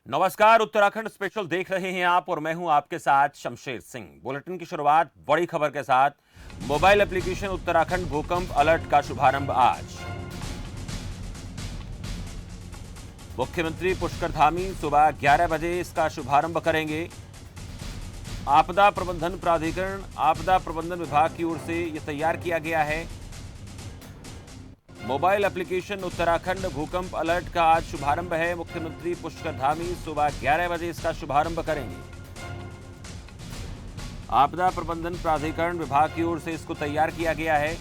नमस्कार। उत्तराखंड स्पेशल देख रहे हैं आप और मैं हूं आपके साथ शमशेर सिंह। बुलेटिन की शुरुआत बड़ी खबर के साथ। मोबाइल एप्लीकेशन उत्तराखंड भूकंप अलर्ट का शुभारंभ आज। मुख्यमंत्री पुष्कर धामी सुबह 11 बजे इसका शुभारंभ करेंगे। आपदा प्रबंधन प्राधिकरण आपदा प्रबंधन विभाग की ओर से यह तैयार किया गया है। मोबाइल एप्लीकेशन उत्तराखंड भूकंप अलर्ट का आज शुभारंभ है। मुख्यमंत्री पुष्कर धामी सुबह 11 बजे इसका शुभारंभ करेंगे। आपदा प्रबंधन प्राधिकरण विभाग की ओर से इसको तैयार किया गया है।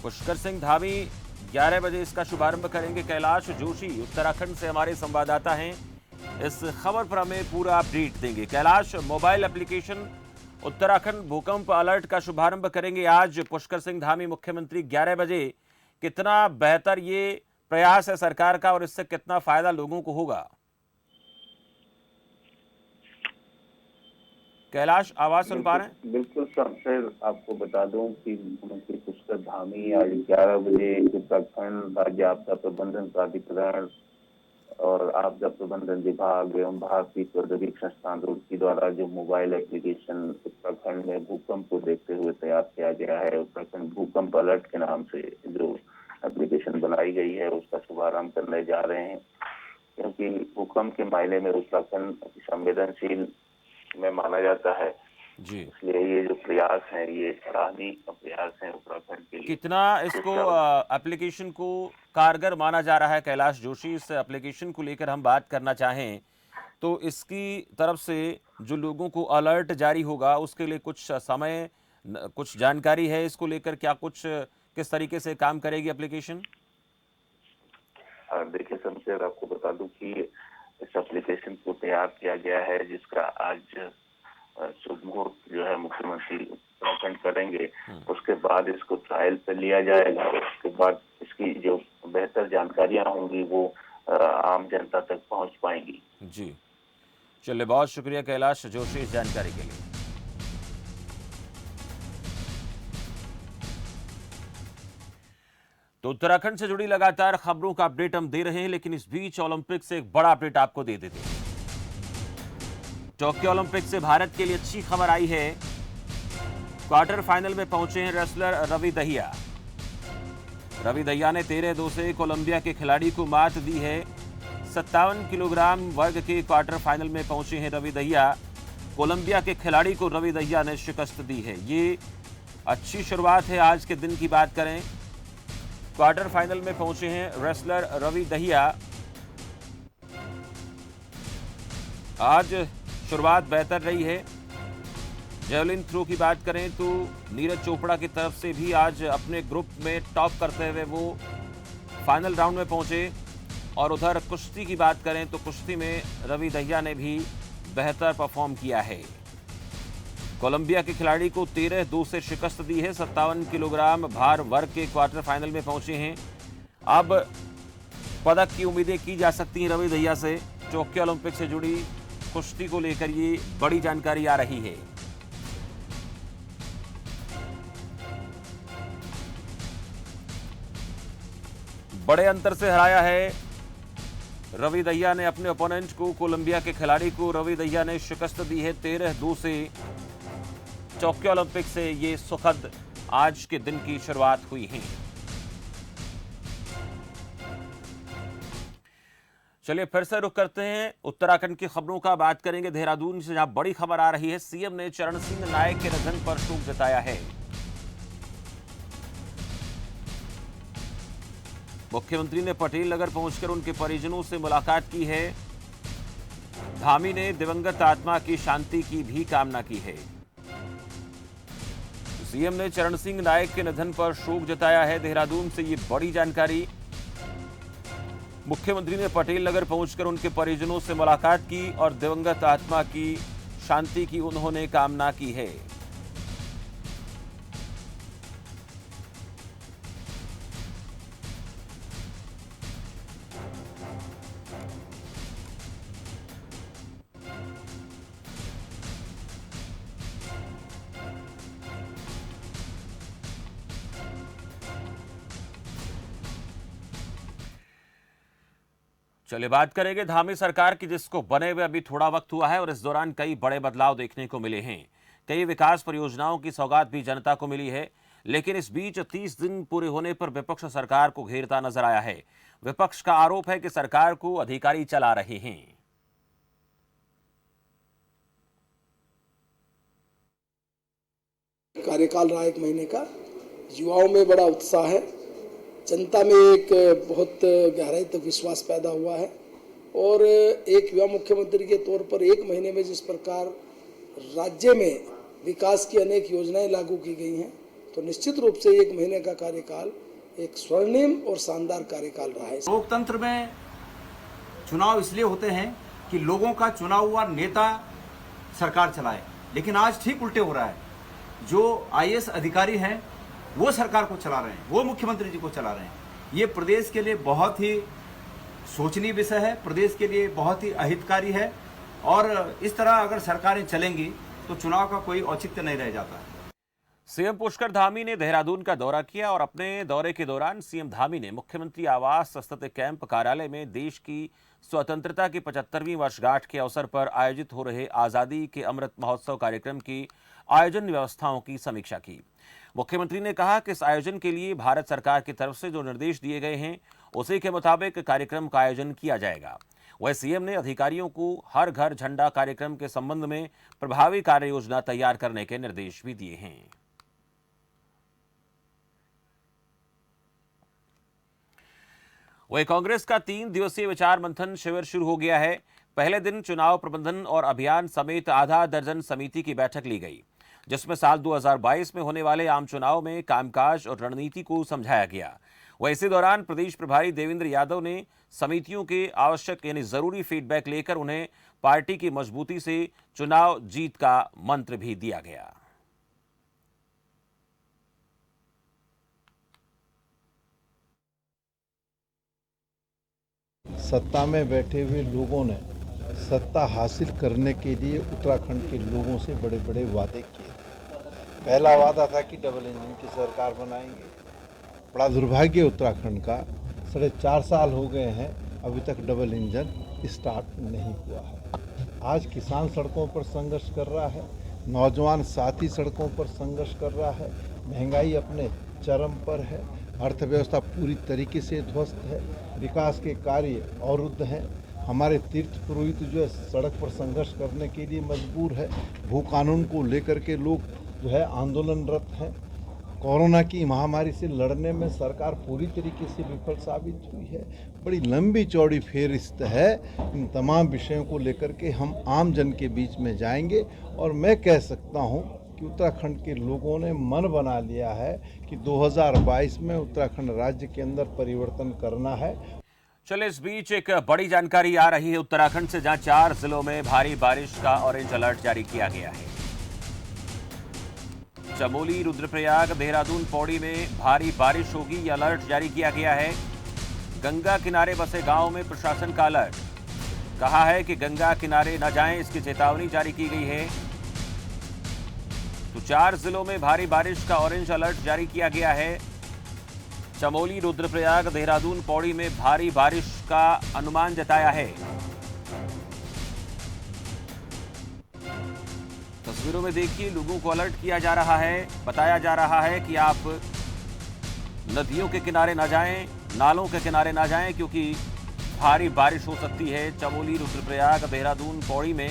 पुष्कर सिंह धामी 11 बजे इसका शुभारंभ करेंगे। कैलाश जोशी उत्तराखंड से हमारे संवाददाता हैं, इस खबर पर हमें पूरा अपडेट देंगे। कैलाश, मोबाइल एप्लीकेशन उत्तराखंड भूकंप अलर्ट का शुभारंभ करेंगे आज पुष्कर सिंह धामी मुख्यमंत्री 11 बजे। कितना बेहतर ये प्रयास है सरकार का और इससे कितना फायदा लोगों को होगा? कैलाश, आवाज सुन पा रहे हैं? बिल्कुल शमशेर, आपको बता दूं कि मुख्यमंत्री पुष्कर धामी आज 11 बजे उत्तराखंड राज्य आपदा प्रबंधन प्राधिकरण और आपदा प्रबंधन विभाग एवं भारतीय प्रौद्योगिकी संस्थान रुड़की द्वारा जो मोबाइल एप्लीकेशन उत्तराखंड में भूकंप को देखते हुए तैयार किया गया है, उत्तराखंड भूकंप अलर्ट के नाम से जो एप्लीकेशन बनाई गई है, उसका शुभारंभ करने जा रहे हैं। क्योंकि भूकंप के मायने में उत्तराखंड संवेदनशील में माना जाता है जी, इसलिए ये जो प्रयास है ये सराहनीय प्रयास है उत्तराखंड के लिए। कितना इसको एप्लीकेशन को कारगर माना जा रहा है? कैलाश जोशी, इस एप्लीकेशन को लेकर हम बात करना चाहें तो इसकी तरफ से जो लोगों को अलर्ट जारी होगा उसके लिए कुछ समय, कुछ जानकारी है इसको लेकर? क्या कुछ किस तरीके से काम करेगी एप्लीकेशन? देखिए शमशेर, आपको बता दूं कि इस एप्लीकेशन को तैयार किया गया है जिसका आज शुभ मुहूर्त जो है मुख्यमंत्री उत्तराखंड करेंगे। उसके बाद इसको ट्रायल पे लिया जाएगा। उसके बाद इसकी जो बेहतर जानकारियां होंगी वो आम जनता तक पहुंच पाएंगी। जी, चलिए, बहुत शुक्रिया कैलाश जोशी इस जानकारी के लिए। तो उत्तराखंड से जुड़ी लगातार खबरों का अपडेट हम दे रहे हैं, लेकिन इस बीच ओलंपिक से एक बड़ा अपडेट आपको दे देते हैं। टोक्यो ओलंपिक से भारत के लिए अच्छी खबर आई है। क्वार्टर फाइनल में पहुंचे हैं रेसलर रवि दहिया। रवि दहिया ने 13-2 से कोलंबिया के खिलाड़ी को मात दी है। 57 किलोग्राम वर्ग के क्वार्टर फाइनल में पहुंचे हैं रवि दहिया। कोलंबिया के खिलाड़ी को रवि दहिया ने शिकस्त दी है। ये अच्छी शुरुआत है। आज के दिन की बात करें, क्वार्टर फाइनल में पहुंचे हैं रेसलर रवि दहिया। आज शुरुआत बेहतर रही है। जेवलिन थ्रो की बात करें तो नीरज चोपड़ा की तरफ से भी आज अपने ग्रुप में टॉप करते हुए वो फाइनल राउंड में पहुंचे। और उधर कुश्ती की बात करें तो कुश्ती में रवि दहिया ने भी बेहतर परफॉर्म किया है। कोलंबिया के खिलाड़ी को 13-2 से शिकस्त दी है। 57 किलोग्राम भार वर्ग के क्वार्टर फाइनल में पहुंचे हैं। अब पदक की उम्मीदें की जा सकती हैं रवि दहिया से। टोक्यो ओलंपिक से जुड़ी कुश्ती को लेकर ये बड़ी जानकारी आ रही है। बड़े अंतर से हराया है रवि दहिया ने अपने ओपोनेंट को। कोलंबिया के खिलाड़ी को रवि दहिया ने शिकस्त दी है 13-2 से। टोक्यो ओलंपिक से ये सुखद आज के दिन की शुरुआत हुई है। चलिए फिर से रुक करते हैं उत्तराखंड की खबरों का। बात करेंगे देहरादून से, जहां बड़ी खबर आ रही है। सीएम ने चरण सिंह नायक के निधन पर शोक जताया है। मुख्यमंत्री ने पटेल नगर पहुंचकर उनके परिजनों से मुलाकात की है। धामी ने दिवंगत आत्मा की शांति की भी कामना की है। सीएम ने चरण सिंह नायक के निधन पर शोक जताया है। देहरादून से ये बड़ी जानकारी। मुख्यमंत्री ने पटेल नगर पहुंचकर उनके परिजनों से मुलाकात की और दिवंगत आत्मा की शांति की उन्होंने कामना की है। चलिए बात करेंगे धामी सरकार की, जिसको बने हुए अभी थोड़ा वक्त हुआ है और इस दौरान कई बड़े बदलाव देखने को मिले हैं। कई विकास परियोजनाओं की सौगात भी जनता को मिली है, लेकिन इस बीच 30 दिन पूरे होने पर विपक्ष सरकार को घेरता नजर आया है। विपक्ष का आरोप है कि सरकार को अधिकारी चला रहे हैं। कार्यकाल रहा 1 महीने का, युवाओं में बड़ा उत्साह है, जनता में एक बहुत गहराई तक विश्वास पैदा हुआ है और एक युवा मुख्यमंत्री के तौर पर 1 महीने में जिस प्रकार राज्य में विकास की अनेक योजनाएं लागू की गई हैं, तो निश्चित रूप से 1 महीने का कार्यकाल एक स्वर्णिम और शानदार कार्यकाल रहा है। लोकतंत्र में चुनाव इसलिए होते हैं कि लोगों का चुना हुआ नेता सरकार चलाए, लेकिन आज ठीक उल्टे हो रहा है। जो आईएएस अधिकारी हैं वो सरकार को चला रहे हैं, वो मुख्यमंत्री जी को चला रहे हैं। ये प्रदेश के लिए बहुत ही सोचनीय विषय है, प्रदेश के लिए बहुत ही अहितकारी है और इस तरह अगर सरकारें चलेंगी तो चुनाव का कोई औचित्य नहीं रह जाता। सीएम पुष्कर धामी ने देहरादून का दौरा किया और अपने दौरे के दौरान सीएम धामी ने मुख्यमंत्री आवास स्थित कैंप कार्यालय में देश की स्वतंत्रता की 75वीं वर्षगांठ के अवसर पर आयोजित हो रहे आजादी के अमृत महोत्सव कार्यक्रम की आयोजन व्यवस्थाओं की समीक्षा की। मुख्यमंत्री ने कहा कि इस आयोजन के लिए भारत सरकार की तरफ से जो निर्देश दिए गए हैं उसी के मुताबिक कार्यक्रम का आयोजन किया जाएगा। वह सीएम ने अधिकारियों को हर घर झंडा कार्यक्रम के संबंध में प्रभावी कार्य योजना तैयार करने के निर्देश भी दिए हैं। वही कांग्रेस का 3 दिवसीय विचार मंथन शिविर शुरू हो गया है। पहले दिन चुनाव प्रबंधन और अभियान समेत आधा दर्जन समिति की बैठक ली गई, जिसमें साल 2022 में होने वाले आम चुनाव में कामकाज और रणनीति को समझाया गया। वह इसी दौरान प्रदेश प्रभारी देवेंद्र यादव ने समितियों के आवश्यक यानी जरूरी फीडबैक लेकर उन्हें पार्टी की मजबूती से चुनाव जीत का मंत्र भी दिया गया। सत्ता में बैठे हुए लोगों ने सत्ता हासिल करने के लिए उत्तराखंड के लोगों से बड़े बड़े वादे किए। पहला वादा था कि डबल इंजन की सरकार बनाएंगे। बड़ा दुर्भाग्य उत्तराखंड का, 4.5 साल हो गए हैं, अभी तक डबल इंजन स्टार्ट नहीं हुआ है। आज किसान सड़कों पर संघर्ष कर रहा है, नौजवान साथी सड़कों पर संघर्ष कर रहा है, महंगाई अपने चरम पर है, अर्थव्यवस्था पूरी तरीके से ध्वस्त है, विकास के कार्य अवरुद्ध हैं। हमारे तीर्थ पुरोहित जो है सड़क पर संघर्ष करने के लिए मजबूर है। भू कानून को लेकर के लोग जो है आंदोलनरत हैं। कोरोना की महामारी से लड़ने में सरकार पूरी तरीके से विफल साबित हुई है। बड़ी लंबी चौड़ी फेहरिस्त है। इन तमाम विषयों को लेकर के हम आम जन के बीच में जाएंगे और मैं कह सकता हूं कि उत्तराखंड के लोगों ने मन बना लिया है कि 2022 में उत्तराखंड राज्य के अंदर परिवर्तन करना है। चले इस बीच एक बड़ी जानकारी आ रही है उत्तराखंड से, जहां 4 जिलों में भारी बारिश का ऑरेंज अलर्ट जारी किया गया है। चमोली, रुद्रप्रयाग, देहरादून, पौड़ी में भारी बारिश होगी, यह अलर्ट जारी किया गया है। गंगा किनारे बसे गांव में प्रशासन का अलर्ट, कहा है कि गंगा किनारे न जाएं, इसकी चेतावनी जारी की गई है। तो 4 जिलों में भारी बारिश का ऑरेंज अलर्ट जारी किया गया है। चमोली, रुद्रप्रयाग, देहरादून, पौड़ी में भारी बारिश का अनुमान जताया है। तस्वीरों में देखिए, लोगों को अलर्ट किया जा रहा है, बताया जा रहा है कि आप नदियों के किनारे ना जाएं, नालों के किनारे ना जाएं, क्योंकि भारी बारिश हो सकती है। चमोली, रुद्रप्रयाग, देहरादून, पौड़ी में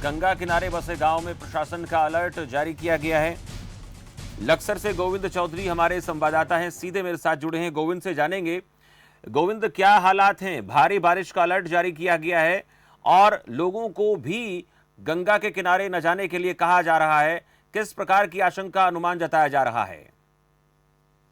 गंगा किनारे बसे गांव में प्रशासन का अलर्ट जारी किया गया है। लक्सर से गोविंद चौधरी हमारे संवाददाता हैं, सीधे मेरे साथ जुड़े हैं। गोविंद से जानेंगे, गोविंद क्या हालात हैं? भारी बारिश का अलर्ट जारी किया गया है और लोगों को भी गंगा के किनारे न जाने के लिए कहा जा रहा है। किस प्रकार की आशंका, अनुमान जताया जा रहा है?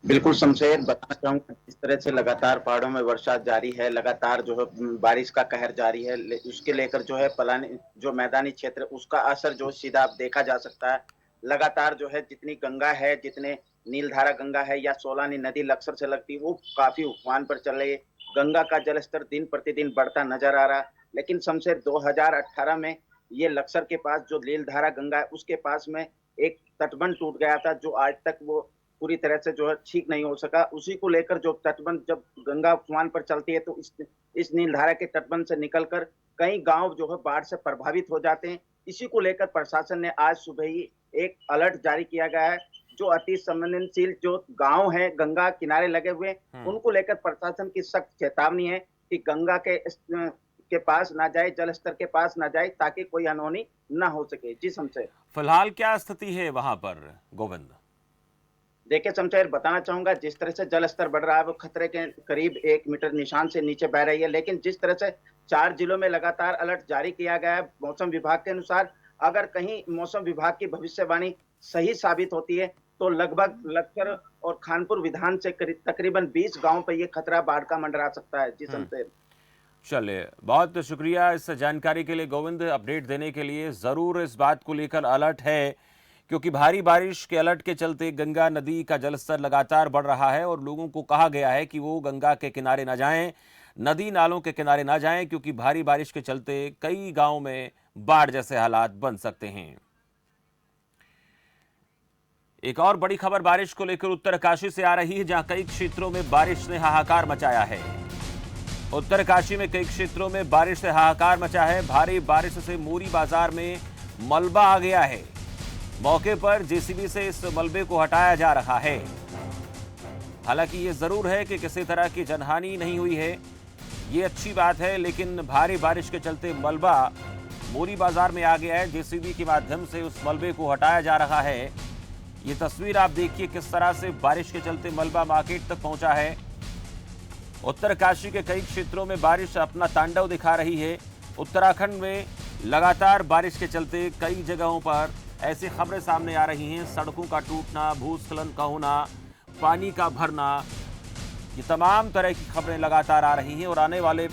बिल्कुल शमशेर, बताना चाहूंगा जिस तरह से लगातार पहाड़ों में वर्षा जारी है, लगातार जो है बारिश का कहर जारी है, उसके लेकर जो है पलानी जो मैदानी क्षेत्र उसका असर जो सीधा देखा जा सकता है। लगातार जो है जितनी गंगा है, जितने नीलधारा गंगा है या सोलानी नदी लक्सर से लगती है, वो काफी उफान पर चल रही है। गंगा का जलस्तर दिन प्रतिदिन बढ़ता नजर आ रहा। लेकिन शमशेर 2018 में ये लक्सर के पास जो नीलधारा गंगा है उसके पास में एक तटबंध टूट गया था, जो आज तक वो पूरी तरह से जो है ठीक नहीं हो सका। उसी को लेकर जो तटबंध जब गंगा उफान पर चलती है तो इस नीलधारा के तटबंध से निकलकर कई गांव जो है बाढ़ से प्रभावित हो जाते हैं। इसी को लेकर प्रशासन ने आज सुबह ही एक अलर्ट जारी किया गया है। जो अति संवेदनशील जो गांव है गंगा किनारे लगे हुए उनको लेकर प्रशासन की सख्त चेतावनी है कि गंगा के पास ना जाए, जल स्तर के पास ना जाए, ताकि कोई अनहोनी ना हो सके। जी शमशेर, फिलहाल क्या स्थिति है वहां पर गोविंद? देखिए शमशेर, बताना चाहूंगा जिस तरह से जल स्तर बढ़ रहा है वो खतरे के करीब 1 मीटर निशान से नीचे बह रही है। लेकिन जिस तरह से 4 जिलों में लगातार अलर्ट जारी किया गया है मौसम विभाग के अनुसार, अगर कहीं मौसम विभाग की भविष्यवाणी सही साबित होती है तो लगभग लखर और खानपुर विधान से तकरीबन 20 गांव पर यह खतरा बाढ़ का मंडरा सकता है। जी शमशेर। चलिए, बहुत शुक्रिया इस जानकारी के लिए गोविंद। अपडेट देने के लिए जरूर इस बात को लेकर अलर्ट है क्योंकि भारी बारिश के अलर्ट के चलते गंगा नदी का जलस्तर लगातार बढ़ रहा है और लोगों को कहा गया है कि वो गंगा के किनारे ना जाएं, नदी नालों के किनारे ना जाएं क्योंकि भारी बारिश के चलते कई गांव में बाढ़ जैसे हालात बन सकते हैं। एक और बड़ी खबर बारिश को लेकर उत्तरकाशी से आ रही है, जहां कई क्षेत्रों में बारिश ने हाहाकार मचाया है। उत्तरकाशी में कई क्षेत्रों में बारिश से हाहाकार मचा है। भारी बारिश से मोरी बाजार में मलबा आ गया है। मौके पर जेसीबी से इस मलबे को हटाया जा रहा है। हालांकि ये जरूर है कि किसी तरह की जनहानि नहीं हुई है, ये अच्छी बात है, लेकिन भारी बारिश के चलते मलबा मोरी बाजार में आ गया है। जेसीबी के माध्यम से उस मलबे को हटाया जा रहा है। ये तस्वीर आप देखिए किस तरह से बारिश के चलते मलबा मार्केट तक पहुंचा है। उत्तरकाशी के कई क्षेत्रों में बारिश अपना तांडव दिखा रही है। उत्तराखंड में लगातार बारिश के चलते कई जगहों पर ऐसी खबरें सामने आ रही हैं, सड़कों का टूटना, भूस्खलन का होना, पानी का भरना, ये तमाम तरह की खबरें लगातार आ रही हैं। और आने वाले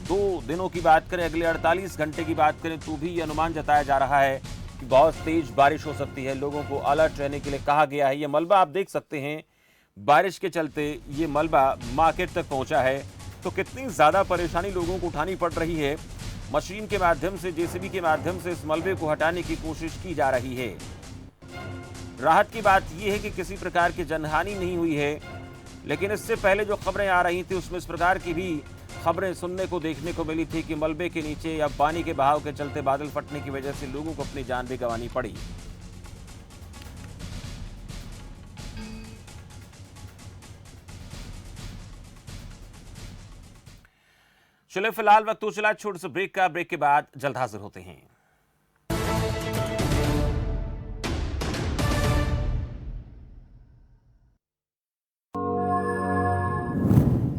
2 दिनों की बात करें, अगले 48 घंटे की बात करें तो भी ये अनुमान जताया जा रहा है कि बहुत तेज बारिश हो सकती है। लोगों को अलर्ट रहने के लिए कहा गया है। ये मलबा आप देख सकते हैं, बारिश के चलते ये मलबा मार्केट तक पहुंचा है। तो कितनी ज़्यादा परेशानी लोगों को उठानी पड़ रही है। मशीन के माध्यम से, जेसीबी के माध्यम से इस मलबे को हटाने की कोशिश की जा रही है। राहत की बात यह है कि किसी प्रकार की जनहानि नहीं हुई है, लेकिन इससे पहले जो खबरें आ रही थी उसमें इस प्रकार की भी खबरें सुनने को, देखने को मिली थी कि मलबे के नीचे या पानी के बहाव के चलते बादल फटने की वजह से लोगों को अपनी जान भी गंवानी पड़ी। चलिए, फिलहाल वक्त हो चला छोटे से ब्रेक का। ब्रेक के बाद जल्द हाजिर होते हैं।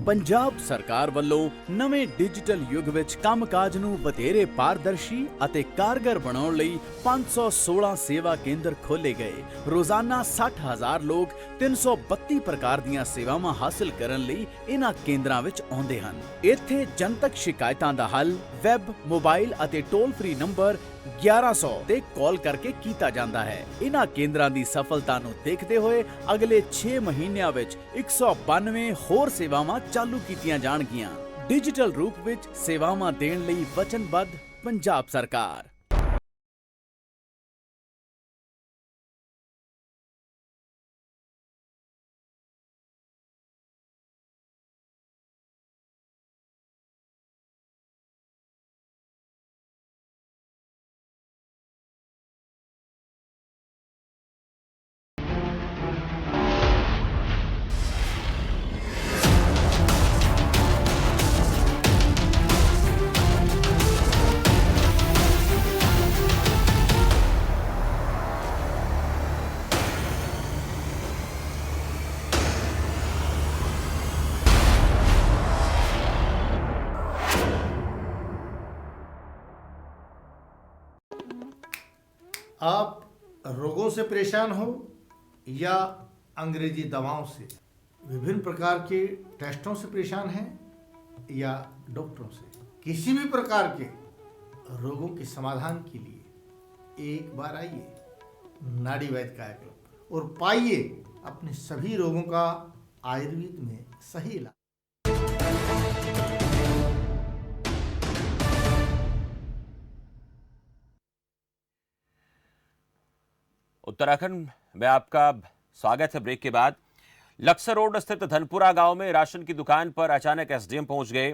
ਪੰਜਾਬ ਸਰਕਾਰ ਵੱਲੋਂ ਨਵੇਂ ਡਿਜੀਟਲ ਯੁੱਗ ਵਿੱਚ ਕੰਮਕਾਜ ਨੂੰ ਵਧੇਰੇ ਪਾਰਦਰਸ਼ੀ ਅਤੇ ਕਾਰਗਰ ਬਣਾਉਣ ਲਈ 516 ਸੇਵਾ ਕੇਂਦਰ ਖੋਲੇ ਗਏ। ਰੋਜ਼ਾਨਾ 60,000 ਲੋਕ 332 ਪ੍ਰਕਾਰ ਦੀਆਂ ਸੇਵਾਵਾਂ ਹਾਸਲ ਕਰਨ ਲਈ ਇਹਨਾਂ ਕੇਂਦਰਾਂ ਵਿੱਚ ਆਉਂਦੇ ਹਨ। ਇੱਥੇ ਜਨਤਕ ਸ਼ਿਕਾਇਤਾਂ ਦਾ ਹੱਲ ਵੈਬ, ਮੋਬਾਈਲ ਅਤੇ ਟੋਲ ਫ੍ਰੀ ਨੰਬਰ 1100 ਤੇ ਕਾਲ ਕਰਕੇ ਕੀਤਾ ਜਾਂਦਾ ਹੈ। ਇਹਨਾਂ ਕੇਂਦਰਾਂ ਦੀ ਸਫਲਤਾ ਨੂੰ ਦੇਖਦੇ ਹੋਏ ਅਗਲੇ 6 ਮਹੀਨਿਆਂ ਵਿੱਚ 192 ਹੋਰ ਸੇਵਾਵਾਂ ਚਾਲੂ ਕੀਤੀਆਂ ਜਾਣਗੀਆਂ। ਡਿਜੀਟਲ ਰੂਪ ਵਿੱਚ ਸੇਵਾਵਾਂ ਦੇਣ ਲਈ ਵਚਨਬੱਧ ਪੰਜਾਬ ਸਰਕਾਰ। आप रोगों से परेशान हो या अंग्रेजी दवाओं से, विभिन्न प्रकार के टेस्टों से परेशान हैं या डॉक्टरों से, किसी भी प्रकार के रोगों के समाधान के लिए एक बार आइए नाड़ी वैद्य कायाकल्प और पाइए अपने सभी रोगों का आयुर्वेद में सही इलाज। उत्तराखंड में आपका स्वागत है ब्रेक के बाद। लक्सर रोड स्थित धनपुरा गांव में राशन की दुकान पर अचानक एसडीएम पहुंच गए।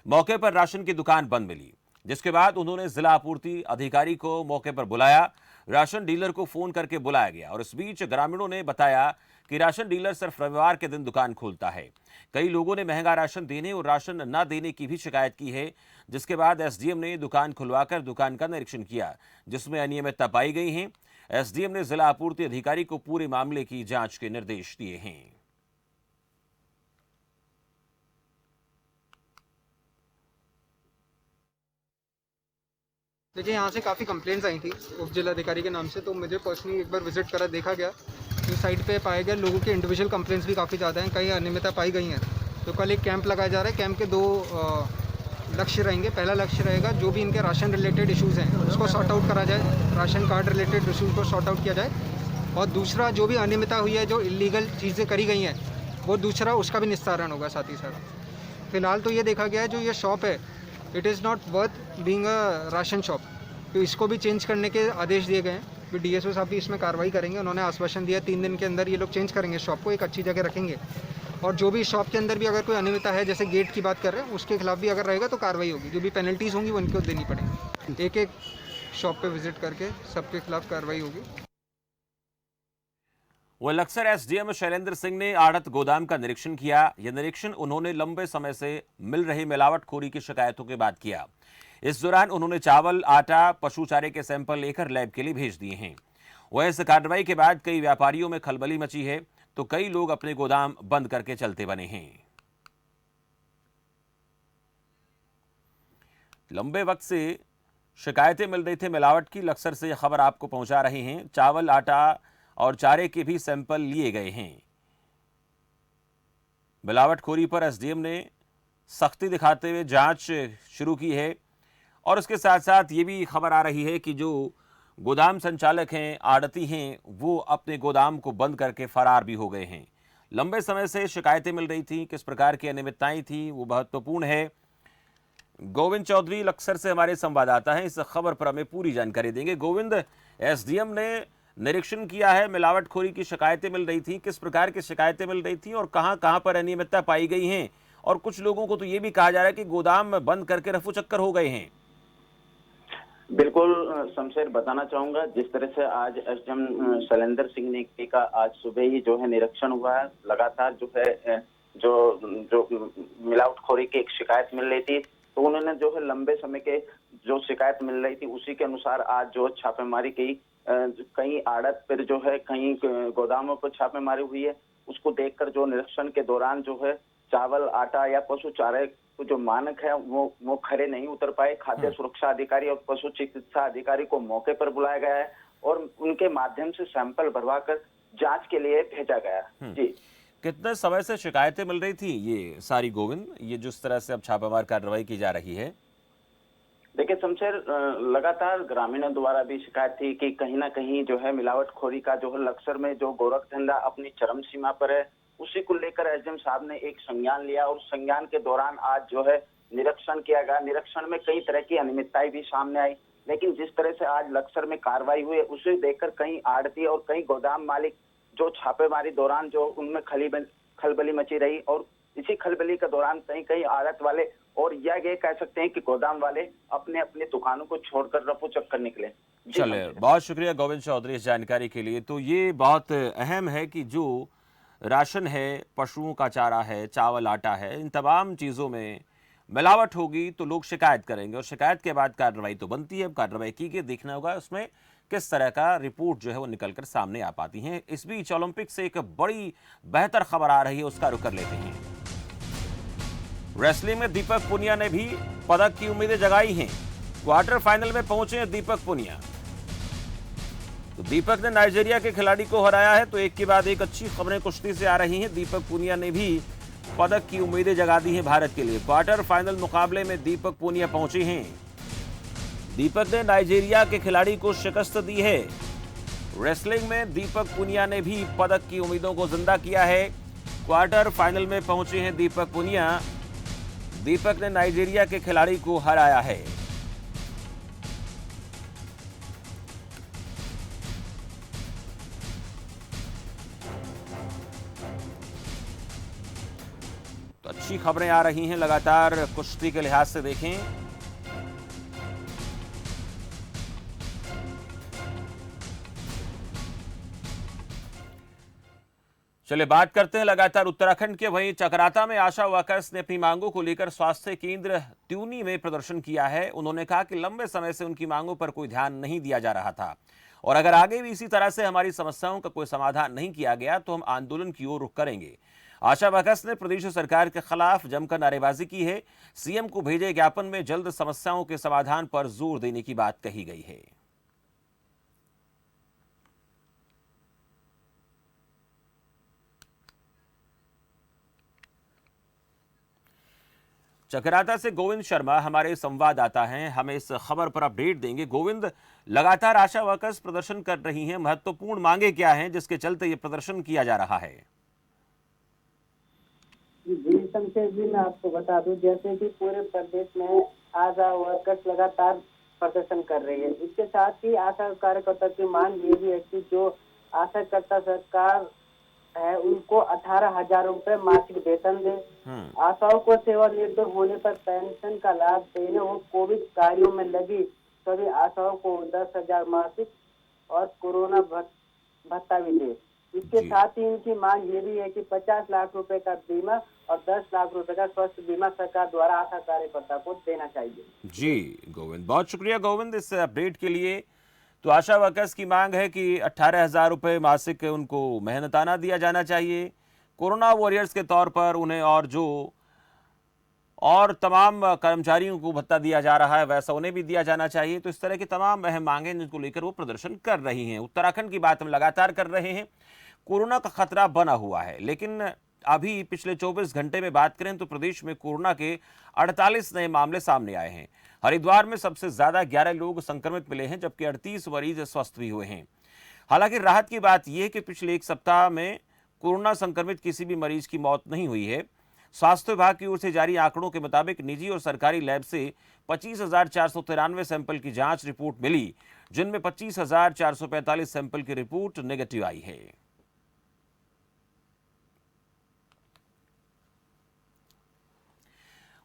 मौके पर राशन की दुकान बंद मिली, जिसके बाद उन्होंने जिला आपूर्ति अधिकारी को मौके पर बुलाया। राशन डीलर को फोन करके बुलाया गया और इस बीच ग्रामीणों ने बताया कि राशन डीलर सिर्फ रविवार के दिन दुकान खोलता है। कई लोगों ने महंगा राशन देने और राशन न देने की भी शिकायत की है, जिसके बाद एसडीएम ने दुकान खुलवाकर दुकान का निरीक्षण किया, जिसमें अनियमितता पाई गई है। एसडीएम ने जिला आपूर्ति अधिकारी को पूरे मामले की जांच के निर्देश दिए हैं। देखिए, यहाँ से काफ़ी कंप्लेंट्स आई थी उप जिलाधिकारी के नाम से, तो मुझे पर्सनली एक बार विजिट करा, देखा गया। इस साइड पे पाए गए लोगों के इंडिविजुअल कंप्लेंट्स भी काफ़ी ज़्यादा हैं, कई अनियमितता पाई गई हैं। तो कल एक कैंप लगाया जा रहा है। कैंप के 2 लक्ष्य रहेंगे। पहला लक्ष्य रहेगा जो भी इनके राशन रिलेटेड इश्यूज़ हैं उसको सॉर्ट आउट करा जाए, राशन कार्ड रिलेटेड इश्यूज़ को सॉर्ट आउट किया जाए। और दूसरा, जो भी अनियमितता हुई है, जो इलीगल चीज़ें करी गई हैं, वो दूसरा उसका भी निस्तारण होगा साथ ही साथ। फिलहाल तो ये देखा गया है जो ये शॉप है, it is not worth being a ration shop, तो इसको भी चेंज करने के आदेश दिए गए हैं। फिर डीएसओ साहब भी इसमें कार्रवाई करेंगे। उन्होंने आश्वासन दिया 3 दिन के अंदर ये लोग चेंज करेंगे शॉप को, एक अच्छी जगह रखेंगे। और जो भी शॉप के अंदर भी अगर कोई अनियमितता है, जैसे गेट की बात कर रहे हैं, उसके खिलाफ भी अगर रहेगा तो कार्रवाई होगी। जो भी पेनल्टीज़ होंगी वो उनको देनी पड़ेगी। एक एक शॉप पे विजिट करके सबके खिलाफ कार्रवाई होगी। वह लक्सर एसडीएम शैलेंद्र सिंह ने आड़त गोदाम का निरीक्षण किया। यह निरीक्षण उन्होंने लंबे समय से मिल रही मिलावटखोरी की शिकायतों के बाद किया। इस दौरान उन्होंने चावल, आटा, पशु चारे के सैंपल लेकर लैब के लिए भेज दिए हैं। वह इस कार्रवाई के बाद कई व्यापारियों में खलबली मची है, तो कई लोग अपने गोदाम बंद करके चलते बने हैं। लंबे वक्त से शिकायतें मिल रही थी मिलावट की। लक्सर से यह खबर आपको पहुंचा रहे हैं। चावल, आटा और चारे के भी सैंपल लिए गए हैं। मिलावटखोरी पर एसडीएम ने सख्ती दिखाते हुए जांच शुरू की है। और उसके साथ साथ ये भी खबर आ रही है कि जो गोदाम संचालक हैं, आड़ती हैं, वो अपने गोदाम को बंद करके फरार भी हो गए हैं। लंबे समय से शिकायतें मिल रही थी, किस प्रकार की अनियमितताएं थी वो महत्वपूर्ण है। गोविंद चौधरी लक्सर से हमारे संवाददाता हैं, इस खबर पर हमें पूरी जानकारी देंगे। गोविंद, एसडीएम ने निरीक्षण किया है, मिलावटखोरी की शिकायतें मिल रही थी, किस प्रकार की शिकायतें मिल रही थी और कहां पर अनियमितता पाई गई हैं? और कुछ लोगों को तो ये भी कहा जा रहा है कि गोदाम बंद करके रफू चक्कर हो गए हैं। बिल्कुल शमशेर, बताना चाहूंगा जिस तरह से आज एसडीएम शैलेंद्र सिंह ने का आज सुबह ही जो है निरीक्षण हुआ है। लगातार जो है जो मिलावटखोरी की एक शिकायत मिल रही थी, तो उन्होंने जो है लंबे समय के जो शिकायत मिल रही थी उसी के अनुसार आज जो छापेमारी की। कई आड़त पर जो है, कई गोदामों पर छापेमारी हुई है। उसको देखकर जो निरीक्षण के दौरान जो है चावल, आटा या पशु चारे जो मानक है वो खरे नहीं उतर पाए। खाद्य सुरक्षा अधिकारी और पशु चिकित्सा अधिकारी को मौके पर बुलाया गया है और उनके माध्यम से सैंपल भरवाकर जांच के लिए भेजा गया है। जी, कितने समय से शिकायतें मिल रही थी ये सारी गोविंद, ये जिस तरह से अब छापामार कार्रवाई की जा रही है? देखिए शमशेर, लगातार ग्रामीणों द्वारा भी शिकायत थी कि कहीं ना कहीं जो है मिलावटखोरी का जो है लक्सर में जो गोरख धंधा अपनी चरम सीमा पर है। उसी को लेकर एसडीएम साहब ने एक संज्ञान लिया और संज्ञान के दौरान आज जो है निरीक्षण किया गया। निरीक्षण में कई तरह की अनियमितताएं भी सामने आई, लेकिन जिस तरह से आज लक्सर में कार्रवाई हुई उसे देखकर कई आड़ती और कई गोदाम मालिक जो छापेमारी दौरान जो उनमें खलबली मची रही और इसी खलबली के दौरान कई आड़त वाले और यह कह सकते हैं कि गोदाम वाले अपने अपने दुकानों को छोड़कर रफू चक्कर निकले। चले, बहुत शुक्रिया गोविंद चौधरी इस जानकारी के लिए। तो ये बहुत अहम है कि जो राशन है, पशुओं का चारा है, चावल, आटा है, इन तमाम चीज़ों में मिलावट होगी तो लोग शिकायत करेंगे और शिकायत के बाद कार्रवाई तो बनती है। अब कार्रवाई की गई, देखना होगा उसमें किस तरह का रिपोर्ट जो है वो निकलकर सामने आ पाती है। इस बीच ओलंपिक से एक बड़ी बेहतर खबर आ रही है, उसका रुख कर लेते हैं। रेसलिंग में दीपक पुनिया ने भी पदक की उम्मीदें जगाई हैं। क्वार्टर फाइनल में पहुंचे हैं दीपक पुनिया। तो दीपक ने नाइजीरिया के खिलाड़ी को हराया है, तो एक के बाद एक अच्छी खबरें कुश्ती से आ रही हैं। दीपक पुनिया ने भी पदक की उम्मीदें जगा दी हैं भारत के लिए। क्वार्टर फाइनल मुकाबले में दीपक पुनिया पहुंचे हैं। दीपक ने नाइजीरिया के खिलाड़ी को शिकस्त दी है। रेसलिंग में दीपक पुनिया ने भी पदक की उम्मीदों को जिंदा किया है। क्वार्टर फाइनल में पहुंचे हैं दीपक पुनिया। दीपक ने नाइजीरिया के खिलाड़ी को हराया है। अच्छी खबरें आ रही हैं लगातार कुश्ती के लिहाज से देखें। चलिए बात करते हैं लगातार उत्तराखंड के। वहीं चकराता में आशा वर्कर्स ने अपनी मांगों को लेकर स्वास्थ्य केंद्र त्यूनी में प्रदर्शन किया है। उन्होंने कहा कि लंबे समय से उनकी मांगों पर कोई ध्यान नहीं दिया जा रहा था और अगर आगे भी इसी तरह से हमारी समस्याओं का कोई समाधान नहीं किया गया तो हम आंदोलन की ओर रुख करेंगे। आशा वर्कर्स ने प्रदेश सरकार के खिलाफ जमकर नारेबाजी की है। सीएम को भेजे ज्ञापन में जल्द समस्याओं के समाधान पर जोर देने की बात कही गई है। चकराता से गोविंद शर्मा हमारे संवाददाता हैं, हमें इस खबर पर अपडेट देंगे। गोविंद, लगातार आशा वर्कर्स प्रदर्शन कर रही हैं, महत्वपूर्ण मांगे क्या हैं जिसके चलते ये प्रदर्शन किया जा रहा है? जी शमशेर जी, मैं आपको बता दूं, जैसे कि पूरे प्रदेश में आशा वर्कर्स लगातार प्रदर्शन कर रही है। इसके साथ ही आशा कार्यकर्ता की मांग ये भी है कि जो आशा करता सरकार है उनको 18,000 रुपए मासिक वेतन दे, आशाओं को सेवानिवृत्त होने पर पेंशन का लाभ देने और कोविड कार्यों में लगी सभी आशाओं को 10,000 मासिक और कोरोना भत्ता भी दे। इसके साथ ही इनकी मांग ये भी है कि 50 लाख रुपए का बीमा और 10 लाख रुपए का स्वास्थ्य बीमा सरकार द्वारा आशा कार्यकर्ता को देना चाहिए। जी गोविंद, बहुत शुक्रिया गोविंद इस अपडेट के लिए। तो आशा वर्कर्स की मांग है कि 18,000 रुपये मासिक उनको मेहनताना दिया जाना चाहिए, कोरोना वॉरियर्स के तौर पर उन्हें, और तमाम कर्मचारियों को भत्ता दिया जा रहा है वैसा उन्हें भी दिया जाना चाहिए। तो इस तरह की तमाम अहम मांगें जिनको लेकर वो प्रदर्शन कर रही हैं। उत्तराखंड की बात हम लगातार कर रहे हैं। कोरोना का खतरा बना हुआ है, लेकिन अभी पिछले 24 घंटे में बात करें तो प्रदेश में कोरोना के 48 नए मामले सामने आए हैं। हरिद्वार में सबसे ज्यादा 11 लोग संक्रमित मिले हैं, जबकि 38 मरीज स्वस्थ भी हुए हैं। हालांकि राहत की बात यह है कि पिछले एक सप्ताह में कोरोना संक्रमित किसी भी मरीज की मौत नहीं हुई है। स्वास्थ्य विभाग की ओर से जारी आंकड़ों के मुताबिक निजी और सरकारी लैब से 25,493 सैंपल की जांच रिपोर्ट मिली, जिनमें 25,445 सैंपल की रिपोर्ट नेगेटिव आई है।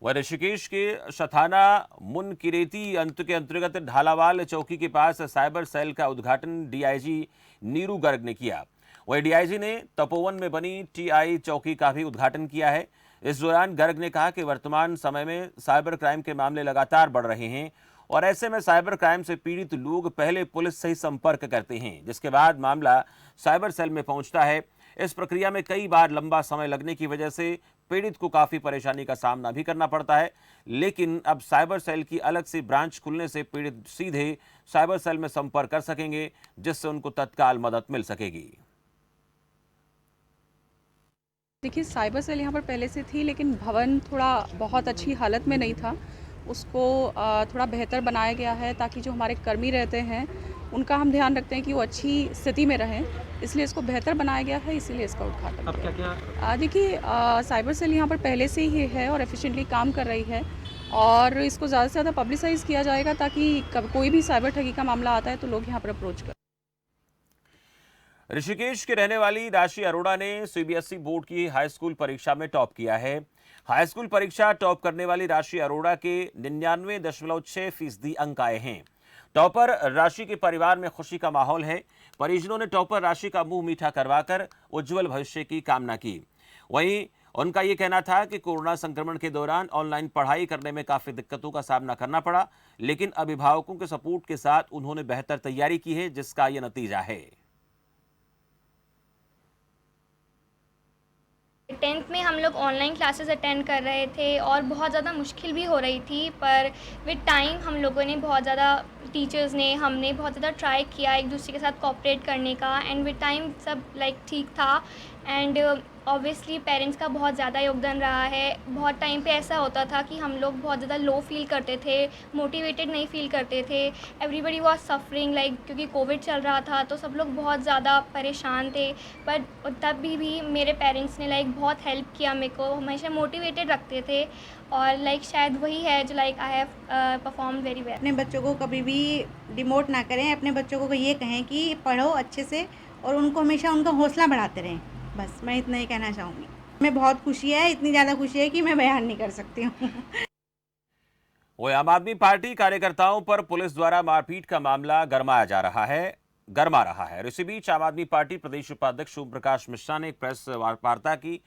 वह ऋषिकेश के शथाना मुनकिरेती अंत के अंतर्गत ढालावाल चौकी के पास साइबर सेल का उद्घाटन डीआईजी नीरू गर्ग ने किया। वही डीआईजी ने तपोवन में बनी टीआई चौकी का भी उद्घाटन किया है। इस दौरान गर्ग ने कहा कि वर्तमान समय में साइबर क्राइम के मामले लगातार बढ़ रहे हैं और ऐसे में साइबर क्राइम से पीड़ित लोग पहले पुलिस से ही संपर्क करते हैं, जिसके बाद मामला साइबर सेल में पहुंचता है। इस प्रक्रिया में कई बार लंबा समय लगने की वजह से पीड़ित को काफी परेशानी का सामना भी करना पड़ता है, लेकिन अब साइबर सेल की अलग से ब्रांच खुलने से पीड़ित सीधे साइबर सेल में संपर्क कर सकेंगे, जिससे उनको तत्काल मदद मिल सकेगी। देखिए, साइबर सेल यहाँ पर पहले से थी, लेकिन भवन थोड़ा बहुत अच्छी हालत में नहीं था। उसको थोड़ा बेहतर बनाया गया है ताकि जो हमारे कर्मी रहते हैं उनका हम ध्यान रखते हैं कि वो अच्छी स्थिति में रहें, इसलिए इसको बेहतर बनाया गया है, इसीलिए इसका उद्घाटन। अब क्या देखिए, साइबर सेल यहाँ पर पहले से ही है और एफिशिएंटली काम कर रही है और इसको ज़्यादा से ज़्यादा पब्लिसाइज किया जाएगा ताकि कोई भी साइबर ठगी का मामला आता है तो लोग यहाँ पर अप्रोच करें। ऋषिकेश के रहने वाली राशि अरोड़ा ने सीबीएसई बोर्ड की हाई स्कूल परीक्षा में टॉप किया है। हाई स्कूल परीक्षा टॉप करने वाली राशि अरोड़ा के 99.6% अंक आए हैं। टॉपर राशि के परिवार में खुशी का माहौल है। परिजनों ने टॉपर राशि का मुंह मीठा करवाकर उज्जवल भविष्य की कामना की। वहीं उनका यह कहना था कि कोरोना संक्रमण के दौरान ऑनलाइन पढ़ाई करने में काफी दिक्कतों का सामना करना पड़ा, लेकिन अभिभावकों के सपोर्ट के साथ उन्होंने बेहतर तैयारी की है, जिसका यह नतीजा है। 10th में हम लोग ऑनलाइन क्लासेस अटेंड कर रहे थे और बहुत ज़्यादा मुश्किल भी हो रही थी, पर विद टाइम हम लोगों ने बहुत ज़्यादा, टीचर्स ने, हमने बहुत ज़्यादा ट्राई किया एक दूसरे के साथ कोऑपरेट करने का, एंड विद टाइम सब ठीक था। एंड ऑब्वियसली पेरेंट्स का बहुत ज़्यादा योगदान रहा है। बहुत टाइम पे ऐसा होता था कि हम लोग बहुत ज़्यादा लो फील करते थे, मोटिवेटेड नहीं फील करते थे। एवरीबडी वाज सफरिंग क्योंकि कोविड चल रहा था तो सब लोग बहुत ज़्यादा परेशान थे, पर तब भी मेरे पेरेंट्स ने बहुत हेल्प किया, मेरे को हमेशा मोटिवेटेड रखते थे और शायद वही है जो I have perform very well. अपने बच्चों को कभी भी डिमोट ना करें, अपने बच्चों को ये कहें कि पढ़ो अच्छे से और उनको हमेशा उनका हौसला बढ़ाते रहें। बस मैं इतना ही कहना चाहूँगी। हमें बहुत खुशी है, इतनी ज़्यादा खुशी है कि मैं बयान नहीं कर सकती हूँ। वहीं आम आदमी पार्टी कार्यकर्ताओं पर पुलिस द्वारा मारपीट का मामला गरमा रहा है। इसी बीच आम आदमी पार्टी प्रदेश उपाध्यक्ष ओम प्रकाश मिश्रा ने एक प्रेस वार्ता की।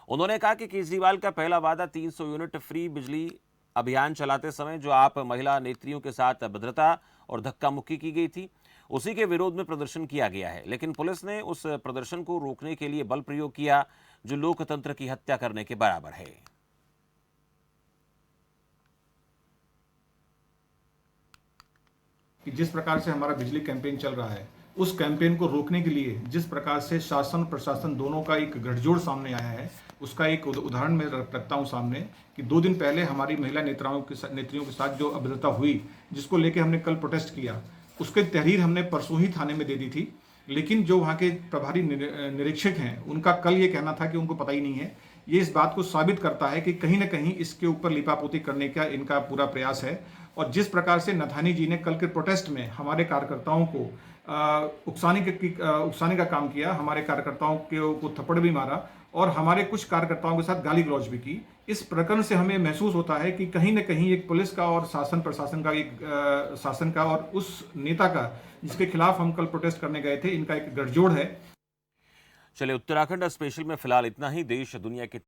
उन्होंने कहा कि केजरीवाल का पहला वादा 300 यूनिट फ्री बिजली अभियान चलाते समय जो आप महिला नेत्रियों के साथ अभद्रता और धक्का मुक्की की गई थी, उसी के विरोध में प्रदर्शन किया गया है, लेकिन पुलिस ने उस प्रदर्शन को रोकने के लिए बल प्रयोग किया जो लोकतंत्र की हत्या करने के बराबर है। कि जिस प्रकार से हमारा बिजली कैंपेन चल रहा है, उस कैंपेन को रोकने के लिए जिस प्रकार से शासन प्रशासन दोनों का एक गठजोड़ सामने आया है, उसका एक उदाहरण मैं रखता हूं सामने कि 2 दिन पहले हमारी महिला नेत्रियों के साथ जो अभद्रता हुई, जिसको लेके हमने कल प्रोटेस्ट किया, उसके तहरीर हमने परसों ही थाने में दे दी थी। लेकिन जो वहाँ के प्रभारी निरीक्षक हैं, उनका कल ये कहना था कि उनको पता ही नहीं है। ये इस बात को साबित करता है कि कहीं ना कहीं इसके ऊपर लिपापोती करने का इनका पूरा प्रयास है। और जिस प्रकार से नथानी जी ने कल के प्रोटेस्ट में हमारे कार्यकर्ताओं को उकसाने का काम किया, हमारे कार्यकर्ताओं को थप्पड़ भी मारा और हमारे कुछ कार्यकर्ताओं के साथ गाली गलौज भी की। इस प्रकरण से हमें महसूस होता है कि कहीं न कहीं एक पुलिस का और शासन प्रशासन का शासन का और उस नेता का जिसके खिलाफ हम कल प्रोटेस्ट करने गए थे, इनका एक गठजोड़ है। चलिए, उत्तराखंड स्पेशल में फिलहाल इतना ही। देश दुनिया के